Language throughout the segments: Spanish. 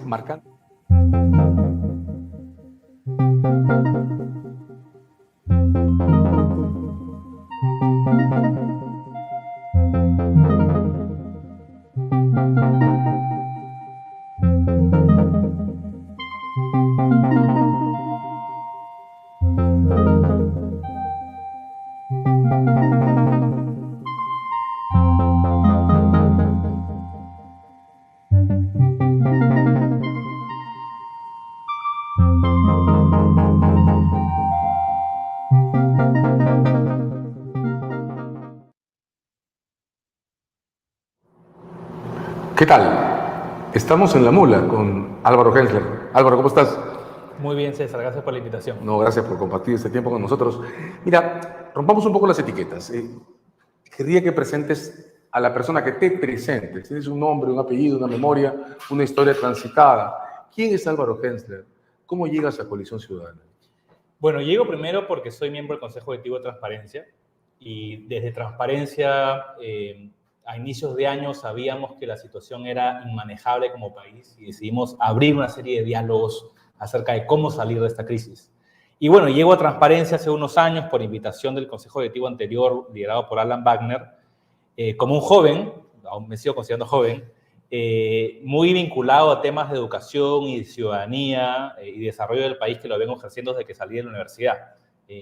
Marcando. ¿Qué tal? Estamos en La Mula con Álvaro Hensler. Álvaro, ¿cómo estás? Muy bien, César, gracias por la invitación. No, gracias por compartir este tiempo con nosotros. Mira, rompamos un poco las etiquetas. Querría que presentes a la persona que te presentes. Tienes un nombre, un apellido, una memoria, una historia transitada. ¿Quién es Álvaro Hensler? ¿Cómo llegas a Coalición Ciudadana? Bueno, llego primero porque soy miembro del Consejo Directivo de Transparencia y desde Transparencia a inicios de año sabíamos que la situación era inmanejable como país y decidimos abrir una serie de diálogos acerca de cómo salir de esta crisis. Y bueno, llego a Transparencia hace unos años por invitación del Consejo Directivo anterior, liderado por Alan Wagner, como un joven, aún me sigo considerando joven, muy vinculado a temas de educación y de ciudadanía y desarrollo del país que lo vengo ejerciendo desde que salí de la universidad.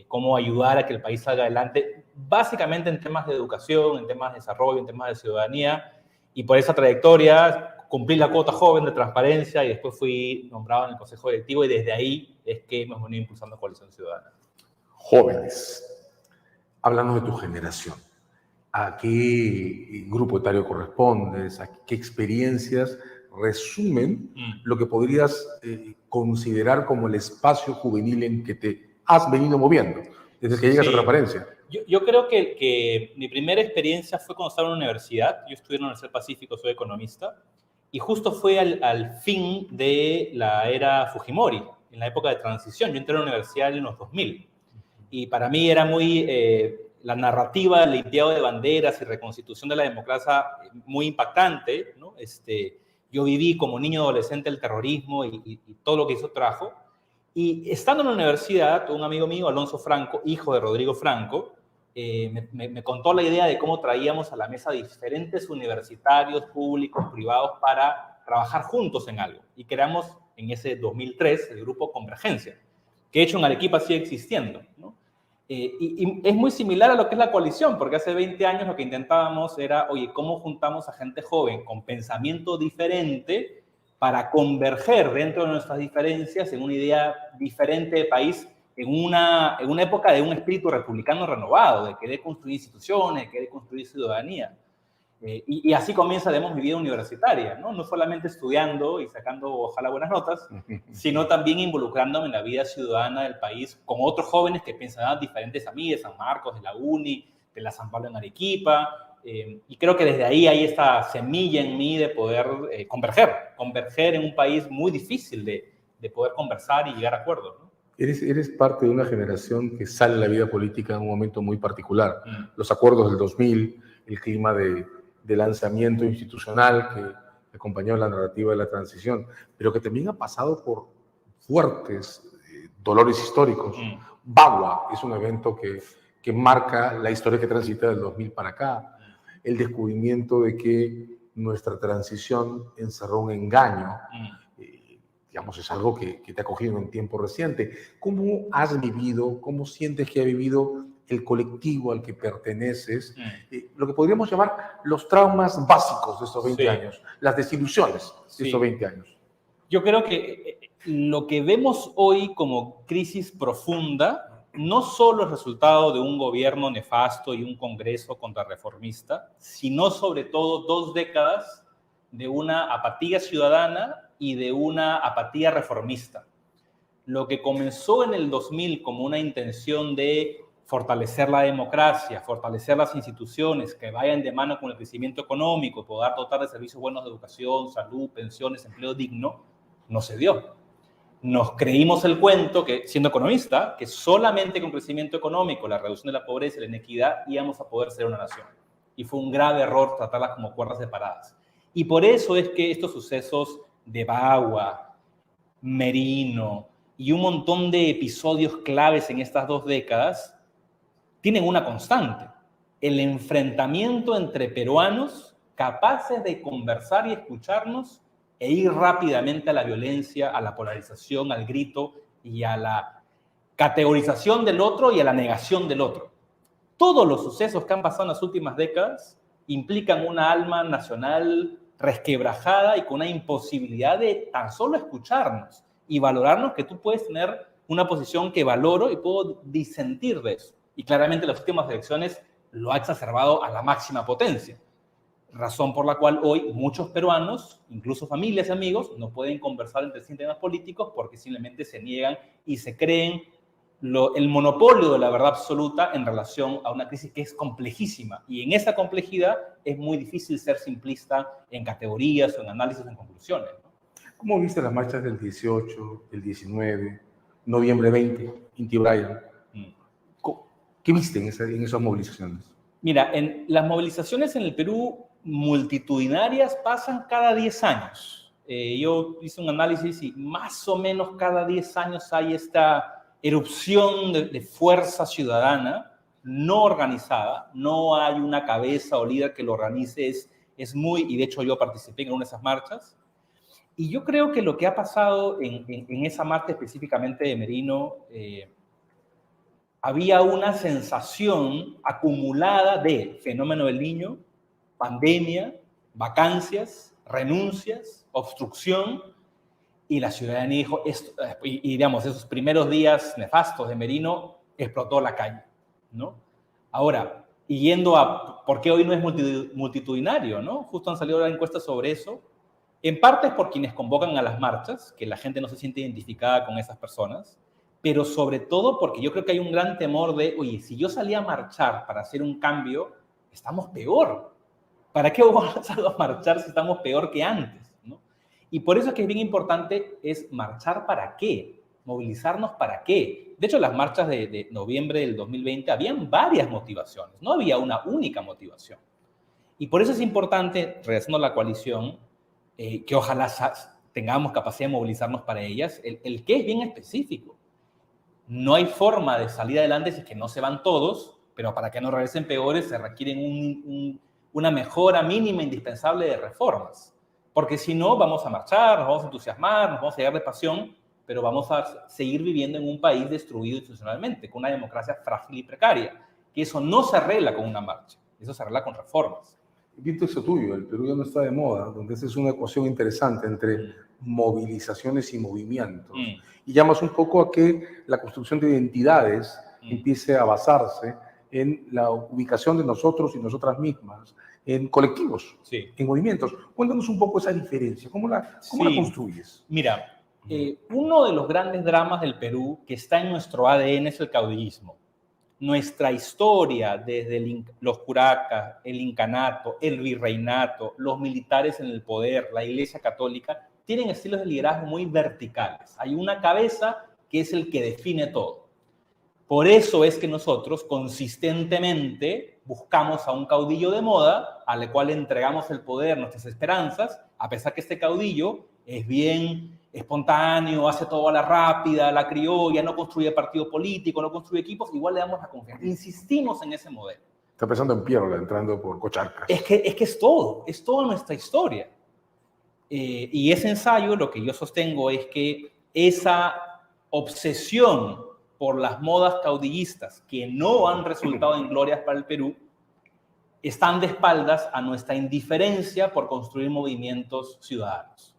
Cómo ayudar a que el país salga adelante, básicamente en temas de educación, en temas de desarrollo, en temas de ciudadanía. Y por esa trayectoria cumplí la cuota joven de Transparencia y después fui nombrado en el Consejo Directivo y desde ahí es que hemos venido impulsando Coalición Ciudadana. Jóvenes, hablando de tu generación. ¿A qué grupo etario correspondes? ¿A qué experiencias resumen lo que podrías considerar como el espacio juvenil en que te has venido moviendo desde que llegas a Transparencia? Yo creo que mi primera experiencia fue cuando estaba en la universidad. Yo estudié en la Universidad Pacífico, soy economista, y justo fue al fin de la era Fujimori, en la época de transición. Yo entré a la universidad en los 2000, y para mí era muy... la narrativa del limpiado de banderas y reconstitución de la democracia muy impactante, ¿no? Yo viví como niño adolescente el terrorismo y todo lo que eso trajo. Y estando en la universidad, un amigo mío, Alonso Franco, hijo de Rodrigo Franco, me contó la idea de cómo traíamos a la mesa diferentes universitarios, públicos, privados, para trabajar juntos en algo. Y creamos en ese 2003 el grupo Convergencia, que de hecho en Arequipa sigue existiendo, ¿no? Y es muy similar a lo que es la coalición, porque hace 20 años lo que intentábamos era, oye, ¿cómo juntamos a gente joven con pensamiento diferente para converger dentro de nuestras diferencias en una idea diferente de país, en una época de un espíritu republicano renovado, de querer construir instituciones, de querer construir ciudadanía? Y así comienza, digamos, mi vida universitaria, ¿no? No solamente estudiando y sacando, ojalá, buenas notas, sino también involucrándome en la vida ciudadana del país con otros jóvenes que piensan diferentes a mí, de San Marcos, de la UNI, de la San Pablo en Arequipa. Y creo que desde ahí hay esta semilla en mí de poder converger en un país muy difícil de poder conversar y llegar a acuerdos, ¿no? Eres parte de una generación que sale a la vida política en un momento muy particular. Los acuerdos del 2000, el clima de lanzamiento institucional que acompañó la narrativa de la transición, pero que también ha pasado por fuertes dolores históricos. Bagua es un evento que marca la historia que transita del 2000 para acá. El descubrimiento de que nuestra transición encerró un engaño. Digamos, es algo que te ha cogido en un tiempo reciente. ¿Cómo has vivido, cómo sientes que ha vivido el colectivo al que perteneces, lo que podríamos llamar los traumas básicos de estos 20 años, las desilusiones de estos 20 años? Yo creo que lo que vemos hoy como crisis profunda no solo es resultado de un gobierno nefasto y un Congreso contrarreformista, sino sobre todo 2 décadas de una apatía ciudadana y de una apatía reformista. Lo que comenzó en el 2000 como una intención de fortalecer la democracia, fortalecer las instituciones que vayan de mano con el crecimiento económico, poder dotar de servicios buenos de educación, salud, pensiones, empleo digno, no se dio. Nos creímos el cuento, que siendo economista, que solamente con crecimiento económico, la reducción de la pobreza y la inequidad íbamos a poder ser una nación. Y fue un grave error tratarlas como cuerdas separadas. Y por eso es que estos sucesos de Bagua, Merino y un montón de episodios claves en estas 2 décadas tienen una constante: el enfrentamiento entre peruanos capaces de conversar y escucharnos e ir rápidamente a la violencia, a la polarización, al grito y a la categorización del otro y a la negación del otro. Todos los sucesos que han pasado en las últimas décadas implican una alma nacional resquebrajada y con una imposibilidad de tan solo escucharnos y valorarnos, que tú puedes tener una posición que valoro y puedo disentir de eso. Y claramente las últimas elecciones lo ha exacerbado a la máxima potencia. Razón por la cual hoy muchos peruanos, incluso familias y amigos, no pueden conversar entre sí temas políticos porque simplemente se niegan y se creen el monopolio de la verdad absoluta en relación a una crisis que es complejísima. Y en esa complejidad es muy difícil ser simplista en categorías o en análisis o en conclusiones, ¿no? ¿Cómo viste las marchas del 18, el 19, noviembre 20, Inti Brian? ¿Qué viste en esas movilizaciones? Mira, en las movilizaciones en el Perú multitudinarias pasan cada 10 años. Yo hice un análisis y más o menos cada 10 años hay esta erupción de fuerza ciudadana no organizada. No hay una cabeza o líder que lo organice. Y de hecho yo participé en una de esas marchas. Y yo creo que lo que ha pasado en esa marcha específicamente de Merino, había una sensación acumulada de fenómeno del Niño, pandemia, vacancias, renuncias, obstrucción, y la ciudadanía dijo, digamos, esos primeros días nefastos de Merino, explotó la calle, ¿no? Ahora, y yendo a por qué hoy no es multitudinario, ¿no? Justo han salido las encuestas sobre eso. En parte es por quienes convocan a las marchas, que la gente no se siente identificada con esas personas, pero sobre todo porque yo creo que hay un gran temor de, oye, si yo salí a marchar para hacer un cambio, estamos peor. ¿Para qué vamos a marchar si estamos peor que antes, ¿no? Y por eso es que es bien importante es marchar para qué, movilizarnos para qué. De hecho, las marchas de noviembre del 2020 habían varias motivaciones, no había una única motivación. Y por eso es importante, regresando a la coalición, que ojalá tengamos capacidad de movilizarnos para ellas, el qué es bien específico. No hay forma de salir adelante si es que no se van todos, pero para que no regresen peores se requieren una mejora mínima indispensable de reformas. Porque si no, vamos a marchar, nos vamos a entusiasmar, nos vamos a llenar de pasión, pero vamos a seguir viviendo en un país destruido institucionalmente, con una democracia frágil y precaria. Que eso no se arregla con una marcha, eso se arregla con reformas. Visto eso tuyo, el Perú ya no está de moda, donde esa es una ecuación interesante entre movilizaciones y movimientos. Y llamas un poco a que la construcción de identidades empiece a basarse en la ubicación de nosotros y nosotras mismas, en colectivos, en movimientos. Cuéntanos un poco esa diferencia, ¿cómo la construyes? Mira, uno de los grandes dramas del Perú que está en nuestro ADN es el caudillismo. Nuestra historia, desde los curacas, el incanato, el virreinato, los militares en el poder, la Iglesia Católica, tienen estilos de liderazgo muy verticales. Hay una cabeza que es el que define todo. Por eso es que nosotros consistentemente buscamos a un caudillo de moda al cual entregamos el poder, nuestras esperanzas, a pesar que este caudillo es bien espontáneo, hace todo a la rápida, a la criolla, no construye partido político, no construye equipos, igual le damos la confianza. Insistimos en ese modelo. Está pensando en Piérola, entrando por Cocharcas. Es que es toda nuestra historia. Y ese ensayo, lo que yo sostengo es que esa obsesión por las modas caudillistas que no han resultado en glorias para el Perú, están de espaldas a nuestra indiferencia por construir movimientos ciudadanos.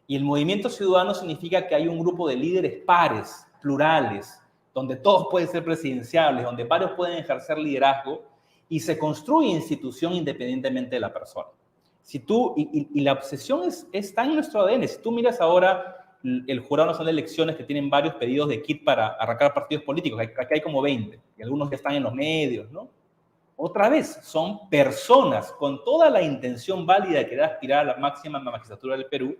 Y el movimiento ciudadano significa que hay un grupo de líderes pares, plurales, donde todos pueden ser presidenciables, donde varios pueden ejercer liderazgo y se construye institución independientemente de la persona. Y la obsesión está en nuestro ADN. Si tú miras ahora el Jurado Nacional de Elecciones, que tienen varios pedidos de kit para arrancar partidos políticos. Aquí hay como 20, y algunos ya están en los medios, ¿no? Otra vez, son personas con toda la intención válida de querer aspirar a la máxima magistratura del Perú,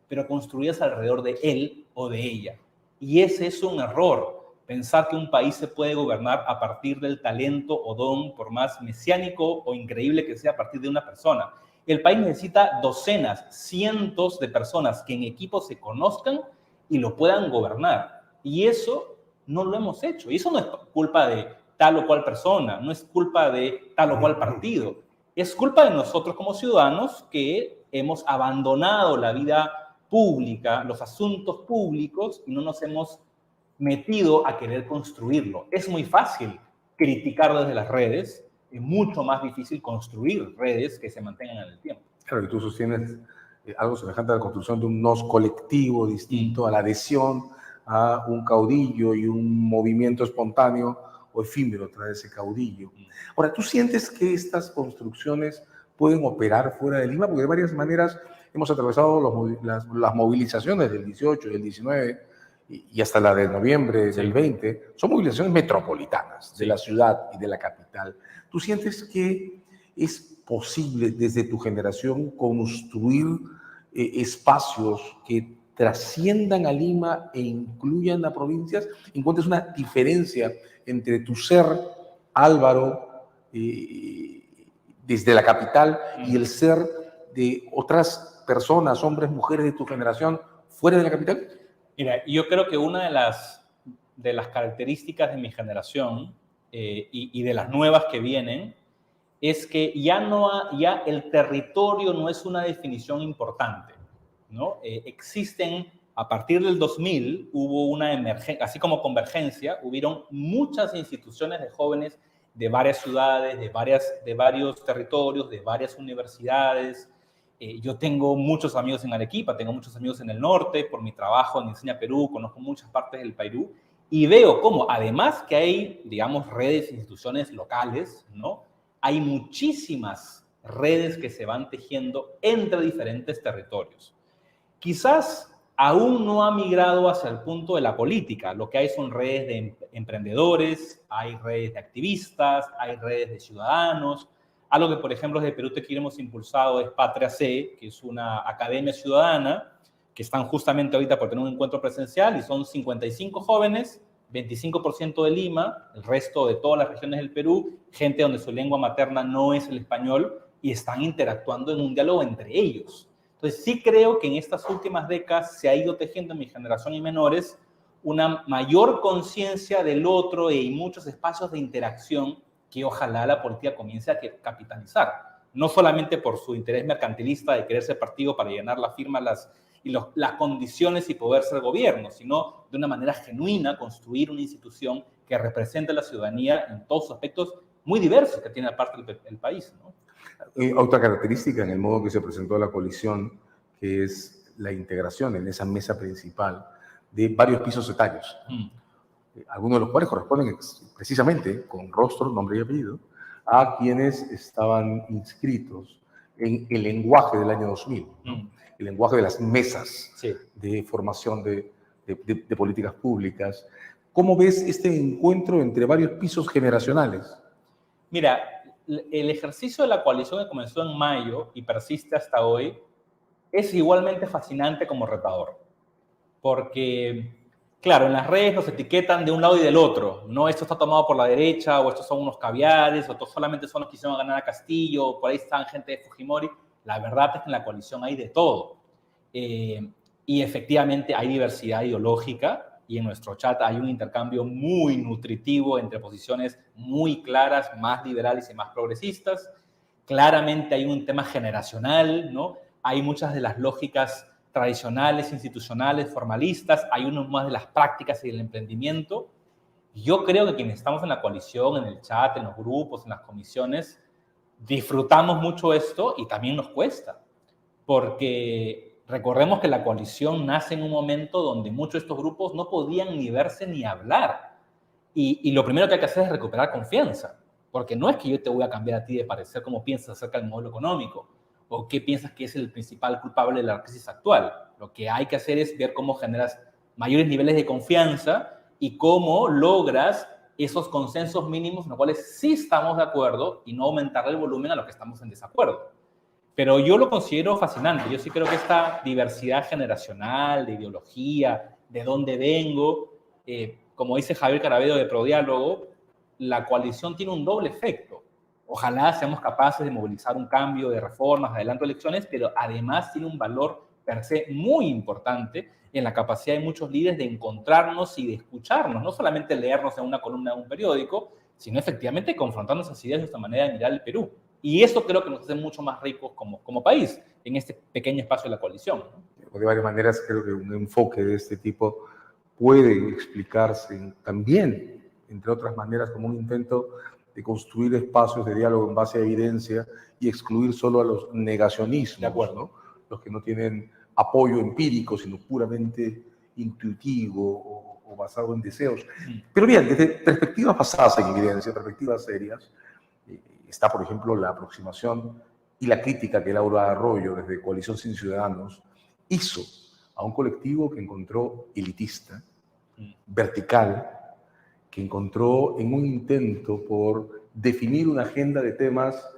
pero construidas alrededor de él o de ella. Y ese es un error, pensar que un país se puede gobernar a partir del talento o don, por más mesiánico o increíble que sea, a partir de una persona. El país necesita docenas, cientos de personas que en equipo se conozcan y lo puedan gobernar. Y eso no lo hemos hecho. Y eso no es culpa de tal o cual persona, no es culpa de tal o cual partido. Es culpa de nosotros como ciudadanos que hemos abandonado la vida pública, los asuntos públicos, y no nos hemos metido a querer construirlo. Es muy fácil criticar desde las redes, es mucho más difícil construir redes que se mantengan en el tiempo. Claro, y tú sostienes algo semejante a la construcción de un nos colectivo distinto a la adhesión a un caudillo y un movimiento espontáneo o efímero tras ese caudillo. Ahora, ¿tú sientes que estas construcciones pueden operar fuera de Lima? Porque de varias maneras hemos atravesado las movilizaciones del 18, del 19 y hasta la de noviembre del 20. Son movilizaciones metropolitanas de la ciudad y de la capital. ¿Tú sientes que es posible desde tu generación construir espacios que trasciendan a Lima e incluyan a provincias? ¿Encuentras una diferencia entre tu ser, Álvaro, desde la capital y el ser de otras personas, hombres, mujeres de tu generación fuera de la capital? Mira, yo creo que una de las características de mi generación y de las nuevas que vienen es que ya el territorio no es una definición importante, ¿no? Existen, a partir del 2000, hubo una emergencia, así como Convergencia, hubieron muchas instituciones de jóvenes de varias ciudades, de varios territorios, de varias universidades. Yo tengo muchos amigos en Arequipa, tengo muchos amigos en el norte, por mi trabajo en Enseña Perú, conozco muchas partes del Perú, y veo cómo, además que hay, digamos, redes, instituciones locales, ¿no? Hay muchísimas redes que se van tejiendo entre diferentes territorios. Quizás aún no ha migrado hacia el punto de la política. Lo que hay son redes de emprendedores, hay redes de activistas, hay redes de ciudadanos. Algo que, por ejemplo, desde Perú Te Quiero hemos impulsado es Patria C, que es una academia ciudadana, que están justamente ahorita por tener un encuentro presencial, y son 55 jóvenes, 25% de Lima, el resto de todas las regiones del Perú, gente donde su lengua materna no es el español, y están interactuando en un diálogo entre ellos. Entonces, sí creo que en estas últimas décadas se ha ido tejiendo en mi generación y menores una mayor conciencia del otro y muchos espacios de interacción que ojalá la política comience a capitalizar. No solamente por su interés mercantilista de querer ser partido para llenar las firmas, las condiciones y poder ser gobierno, sino de una manera genuina construir una institución que represente a la ciudadanía en todos sus aspectos muy diversos que tiene aparte el país, ¿no? Otra característica en el modo que se presentó la coalición, que es la integración en esa mesa principal de varios pisos etarios, algunos de los cuales corresponden precisamente con rostro, nombre y apellido a quienes estaban inscritos en el lenguaje del año 2000, ¿no? El lenguaje de las mesas de formación de políticas públicas. ¿Cómo ves este encuentro entre varios pisos generacionales? Mira, el ejercicio de la coalición que comenzó en mayo y persiste hasta hoy es igualmente fascinante como retador. Porque, claro, en las redes nos etiquetan de un lado y del otro. No, esto está tomado por la derecha, o estos son unos caviares, o estos solamente son los que hicieron ganar a Castillo, o por ahí están gente de Fujimori. La verdad es que en la coalición hay de todo. Y efectivamente hay diversidad ideológica, y en nuestro chat hay un intercambio muy nutritivo entre posiciones muy claras, más liberales y más progresistas. Claramente hay un tema generacional, ¿no? Hay muchas de las lógicas tradicionales, institucionales, formalistas, hay uno más de las prácticas y del emprendimiento. Yo creo que quienes estamos en la coalición, en el chat, en los grupos, en las comisiones, disfrutamos mucho esto y también nos cuesta, porque recordemos que la coalición nace en un momento donde muchos de estos grupos no podían ni verse ni hablar. Y lo primero que hay que hacer es recuperar confianza, porque no es que yo te voy a cambiar a ti de parecer cómo piensas acerca del modelo económico. o qué piensas que es el principal culpable de la crisis actual. Lo que hay que hacer es ver cómo generas mayores niveles de confianza y cómo logras esos consensos mínimos en los cuales sí estamos de acuerdo y no aumentar el volumen a los que estamos en desacuerdo. Pero yo lo considero fascinante. Yo sí creo que esta diversidad generacional, de ideología, de dónde vengo, como dice Javier Carabedo de Prodiálogo, la coalición tiene un doble efecto. Ojalá seamos capaces de movilizar un cambio de reformas, adelanto de elecciones, pero además tiene un valor per se muy importante en la capacidad de muchos líderes de encontrarnos y de escucharnos, no solamente leernos en una columna de un periódico, sino efectivamente confrontar nuestras ideas, nuestra manera de mirar el Perú. Y eso creo que nos hace mucho más ricos como país en este pequeño espacio de la coalición, ¿no? De varias maneras, creo que un enfoque de este tipo puede explicarse también, entre otras maneras, como un intento de construir espacios de diálogo en base a evidencia y excluir solo a los negacionismos, De acuerdo. ¿no? Los que no tienen apoyo empírico, sino puramente intuitivo o basado en deseos. Pero bien, desde perspectivas basadas en evidencia, perspectivas serias, está, por ejemplo, la aproximación y la crítica que Laura Arroyo, desde Coalición Sin Ciudadanos, hizo a un colectivo que encontró elitista, vertical, que encontró en un intento por definir una agenda de temas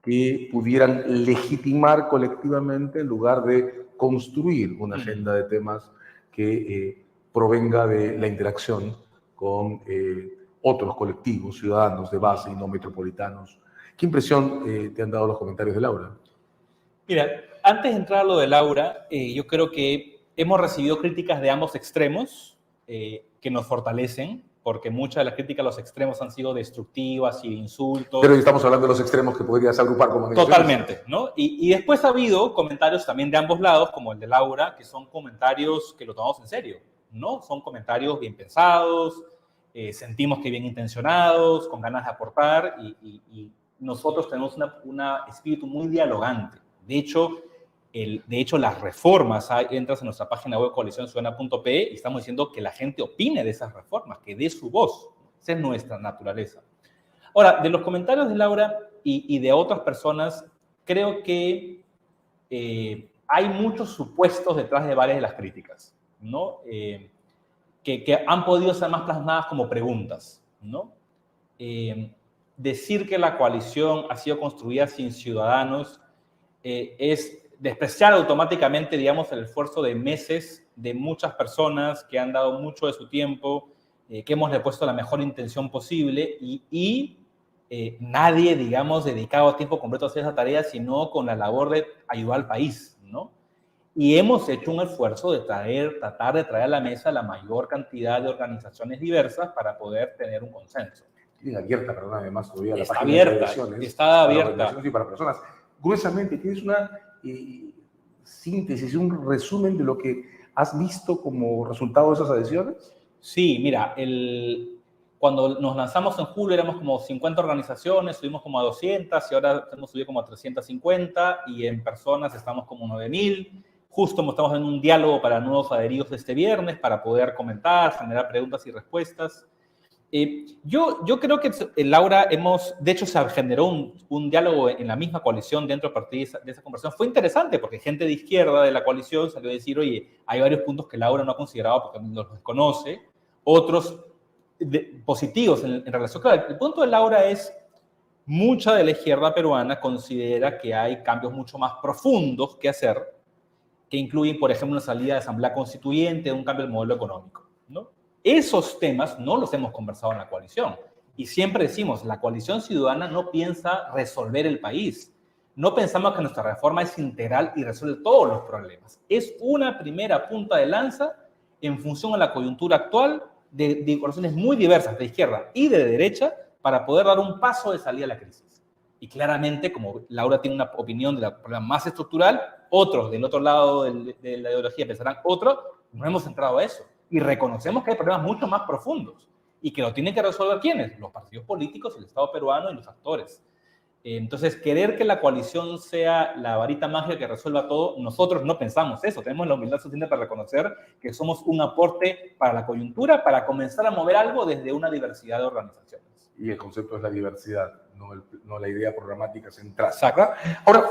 que pudieran legitimar colectivamente en lugar de construir una agenda de temas que provenga de la interacción con otros colectivos, ciudadanos de base y no metropolitanos. ¿Qué impresión te han dado los comentarios de Laura? Mira, antes de entrar a lo de Laura, yo creo que hemos recibido críticas de ambos extremos que nos fortalecen, porque muchas de las críticas a los extremos han sido destructivas y de insultos. Pero estamos hablando de los extremos que podrías agrupar como negacionistas. Totalmente, ¿no? Y después ha habido comentarios también de ambos lados, como el de Laura, que son comentarios que lo tomamos en serio, ¿no? Son comentarios bien pensados, sentimos que bien intencionados, con ganas de aportar, y nosotros tenemos un espíritu muy dialogante. De hecho, las reformas, entras en nuestra página web coalicionciudadana.pe y estamos diciendo que la gente opine de esas reformas, que dé su voz. Esa es nuestra naturaleza. Ahora, de los comentarios de Laura y de otras personas, creo que hay muchos supuestos detrás de varias de las críticas, ¿no? Que han podido ser más plasmadas como preguntas, ¿no? Decir que la coalición ha sido construida sin ciudadanos es despreciar automáticamente, digamos, el esfuerzo de meses de muchas personas que han dado mucho de su tiempo, que hemos puesto la mejor intención posible y nadie, digamos, dedicado a tiempo completo a hacer esa tarea, sino con la labor de ayudar al país, ¿no? Y hemos hecho un esfuerzo de tratar de traer a la mesa la mayor cantidad de organizaciones diversas para poder tener un consenso. Tiene abierta, perdón, además todavía la Está página abierta, de elecciones. está abierta. Para organizaciones y para personas. Gruesamente, tienes una síntesis, un resumen de lo que has visto como resultado de esas adhesiones. Sí, mira, cuando nos lanzamos en julio éramos como 50 organizaciones, subimos como a 200 y ahora hemos subido como a 350 y en personas estamos como 9.000. Justo estamos en un diálogo para nuevos adheridos este viernes para poder comentar, generar preguntas y respuestas. Yo creo que, Laura, de hecho se generó un diálogo en la misma coalición dentro de esa conversación. Fue interesante porque gente de izquierda de la coalición salió a decir, oye, hay varios puntos que Laura no ha considerado porque los desconoce, otros positivos en relación. Claro, el punto de Laura es, mucha de la izquierda peruana considera que hay cambios mucho más profundos que hacer, que incluyen, por ejemplo, una salida de asamblea constituyente, un cambio del modelo económico, ¿no? Esos temas no los hemos conversado en la coalición. Y siempre decimos, la coalición ciudadana no piensa resolver el país. No pensamos que nuestra reforma es integral y resuelve todos los problemas. Es una primera punta de lanza en función a la coyuntura actual de coaliciones muy diversas, de izquierda y de derecha, para poder dar un paso de salida a la crisis. Y claramente, como Laura tiene una opinión de la problema más estructural, otros del otro lado de la ideología pensarán otro, no hemos entrado a eso. Y reconocemos que hay problemas mucho más profundos y que lo tienen que resolver ¿quiénes? Los partidos políticos, el Estado peruano y los actores. Entonces, querer que la coalición sea la varita mágica que resuelva todo, nosotros no pensamos eso. Tenemos la humildad suficiente para reconocer que somos un aporte para la coyuntura, para comenzar a mover algo desde una diversidad de organizaciones. Y el concepto es la diversidad, no la idea programática central. Exacto. Ahora,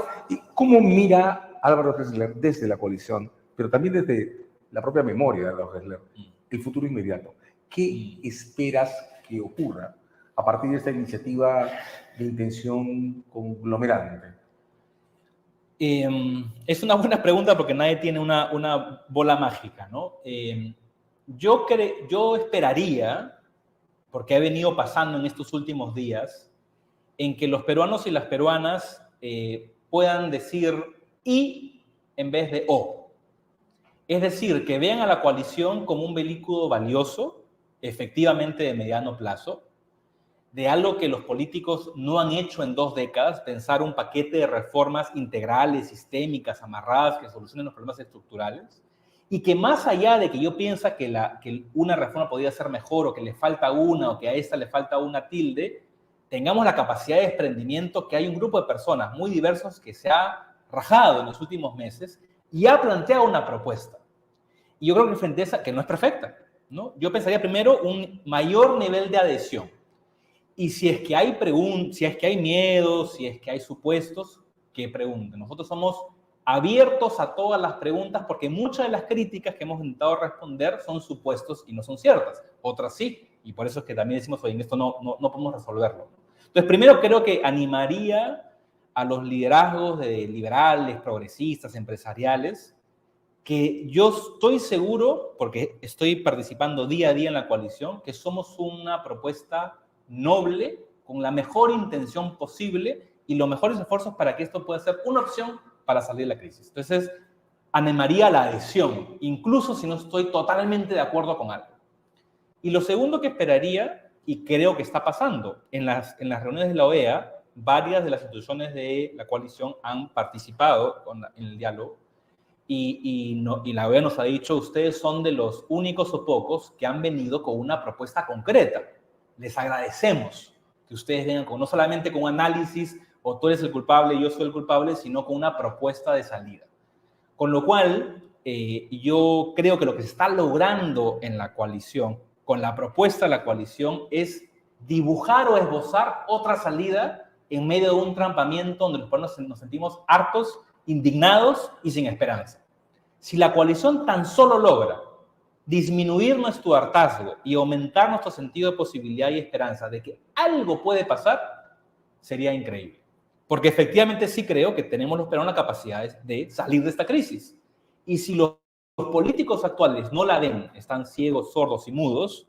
¿cómo mira Álvaro Gesler desde la coalición, pero también desde la propia memoria de Álvaro Gesler, el futuro inmediato? ¿Qué esperas que ocurra a partir de esta iniciativa de intención conglomerante? Es una buena pregunta porque nadie tiene una bola mágica, ¿no? Yo esperaría, porque ha venido pasando en estos últimos días, en que los peruanos y las peruanas puedan decir y en vez de o. Es decir, que vean a la coalición como un vehículo valioso, efectivamente de mediano plazo, de algo que los políticos no han hecho en 2 décadas, pensar un paquete de reformas integrales, sistémicas, amarradas, que solucionen los problemas estructurales, y que más allá de que yo piensa que una reforma podría ser mejor, o que le falta una, o que a esta le falta una tilde, tengamos la capacidad de desprendimiento que hay un grupo de personas muy diversos que se ha rajado en los últimos meses y ha planteado una propuesta. Y yo creo que frente a esa, que no es perfecta, ¿no? Yo pensaría primero un mayor nivel de adhesión. Y si es que hay si es que hay miedos, si es que hay supuestos, que pregunten. Nosotros somos abiertos a todas las preguntas porque muchas de las críticas que hemos intentado responder son supuestos y no son ciertas. Otras sí, y por eso es que también decimos, oye, en esto no podemos resolverlo. Entonces, primero creo que animaría a los liderazgos de liberales, progresistas, empresariales, que yo estoy seguro, porque estoy participando día a día en la coalición, que somos una propuesta noble, con la mejor intención posible y los mejores esfuerzos para que esto pueda ser una opción para salir de la crisis. Entonces, animaría la adhesión, incluso si no estoy totalmente de acuerdo con algo. Y lo segundo que esperaría, y creo que está pasando, en las reuniones de la OEA, varias de las instituciones de la coalición han participado en el diálogo, y la OEA nos ha dicho, ustedes son de los únicos o pocos que han venido con una propuesta concreta. Les agradecemos que ustedes vengan no solamente con un análisis, o tú eres el culpable, yo soy el culpable, sino con una propuesta de salida. Con lo cual, yo creo que lo que se está logrando en la coalición, con la propuesta de la coalición, es dibujar o esbozar otra salida en medio de un trampamiento donde los pueblos nos sentimos hartos, indignados y sin esperanza. Si la coalición tan solo logra disminuir nuestro hartazgo y aumentar nuestro sentido de posibilidad y esperanza de que algo puede pasar, sería increíble. Porque efectivamente sí creo que tenemos los peruanos la capacidad de salir de esta crisis. Y si los políticos actuales no la ven, están ciegos, sordos y mudos,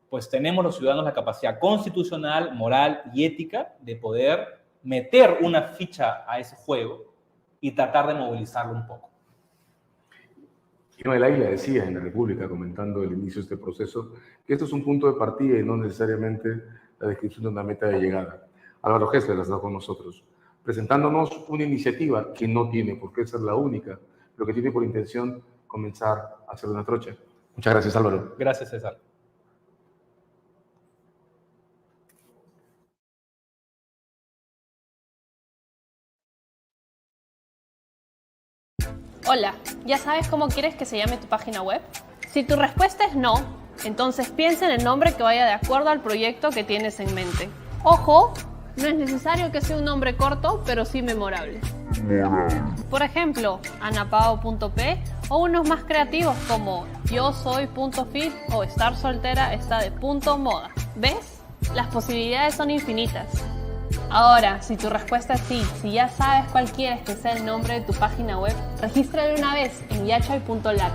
pues tenemos los ciudadanos la capacidad constitucional, moral y ética de poder meter una ficha a ese juego y tratar de movilizarlo un poco. Manuel Águila decía en la República, comentando el inicio de este proceso, que esto es un punto de partida y no necesariamente la descripción de una meta de llegada. Álvaro Gesler ha estado con nosotros, presentándonos una iniciativa que no tiene por qué ser la única, pero que tiene por intención comenzar a hacer una trocha. Muchas gracias, Álvaro. Gracias, César. Hola, ¿ya sabes cómo quieres que se llame tu página web? Si tu respuesta es no, entonces piensa en el nombre que vaya de acuerdo al proyecto que tienes en mente. Ojo, no es necesario que sea un nombre corto, pero sí memorable. Por ejemplo, anapao.p o unos más creativos como yosoy.fit o estar soltera está de .moda. ¿Ves? Las posibilidades son infinitas. Ahora, si tu respuesta es sí, si ya sabes cuál quieres que sea el nombre de tu página web, regístrala una vez en yachay.lat.